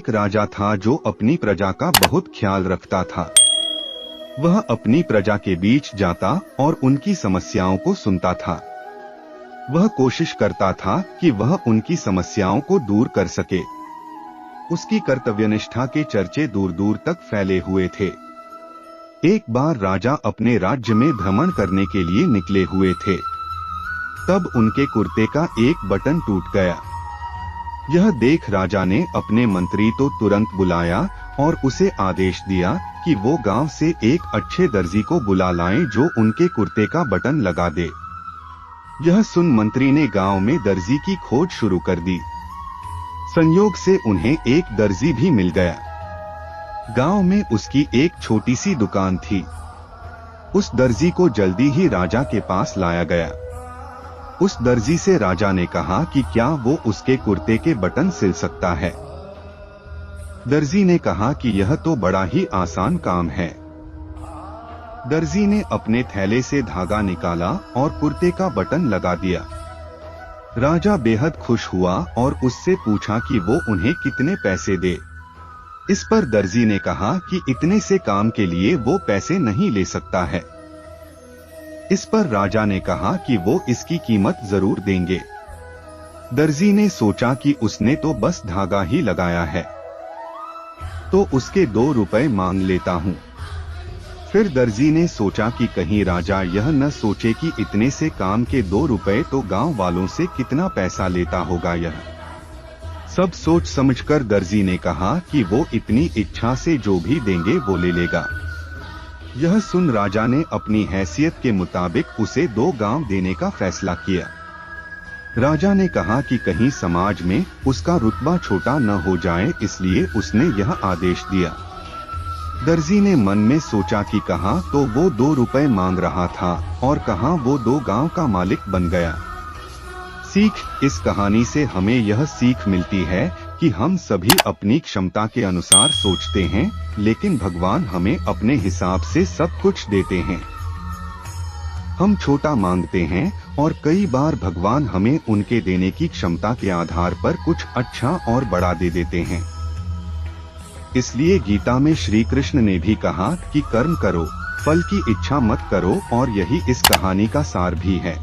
एक राजा था जो अपनी प्रजा का बहुत ख्याल रखता था। वह अपनी प्रजा के बीच जाता और उनकी समस्याओं को सुनता था। वह कोशिश करता था कि वह उनकी समस्याओं को दूर कर सके। उसकी कर्तव्यनिष्ठा के चर्चे दूर दूर तक फैले हुए थे। एक बार राजा अपने राज्य में भ्रमण करने के लिए निकले हुए थे। तब उनके कुर्ते का एक बटन टूट गया। यह देख राजा ने अपने मंत्री तो तुरंत बुलाया और उसे आदेश दिया कि वो गांव से एक अच्छे दर्जी को बुला लाएं जो उनके कुर्ते का बटन लगा दे। यह सुन मंत्री ने गांव में दर्जी की खोज शुरू कर दी। संयोग से उन्हें एक दर्जी भी मिल गया। गांव में उसकी एक छोटी सी दुकान थी। उस दर्जी को जल्दी ही राजा के पास लाया गया। उस दर्जी से राजा ने कहा कि क्या वो उसके कुर्ते के बटन सिल सकता है। दर्जी ने कहा कि यह तो बड़ा ही आसान काम है। दर्जी ने अपने थैले से धागा निकाला और कुर्ते का बटन लगा दिया। राजा बेहद खुश हुआ और उससे पूछा कि वो उन्हें कितने पैसे दे। इस पर दर्जी ने कहा कि इतने से काम के लिए वो पैसे नहीं ले सकता है। इस पर राजा ने कहा कि वो इसकी कीमत जरूर देंगे। दर्जी ने सोचा कि उसने तो बस धागा ही लगाया है, तो उसके 2 रुपए मांग लेता हूँ। फिर दर्जी ने सोचा कि कहीं राजा यह न सोचे कि इतने से काम के 2 रुपए तो गांव वालों से कितना पैसा लेता होगा। यह सब सोच समझकर दर्जी ने कहा कि वो इतनी इच्छा से जो भी देंगे वो ले लेगा। यह सुन राजा ने अपनी हैसियत के मुताबिक उसे 2 गांव देने का फैसला किया। राजा ने कहा कि कहीं समाज में उसका रुतबा छोटा न हो जाए, इसलिए उसने यह आदेश दिया। दर्जी ने मन में सोचा कि कहाँ तो वो 2 रुपए मांग रहा था और कहाँ वो 2 गांव का मालिक बन गया। सीख, इस कहानी से हमें यह सीख मिलती है कि हम सभी अपनी क्षमता के अनुसार सोचते हैं, लेकिन भगवान हमें अपने हिसाब से सब कुछ देते हैं। हम छोटा मांगते हैं और कई बार भगवान हमें उनके देने की क्षमता के आधार पर कुछ अच्छा और बड़ा दे देते हैं। इसलिए गीता में श्री कृष्ण ने भी कहा कि कर्म करो, फल की इच्छा मत करो, और यही इस कहानी का सार भी है।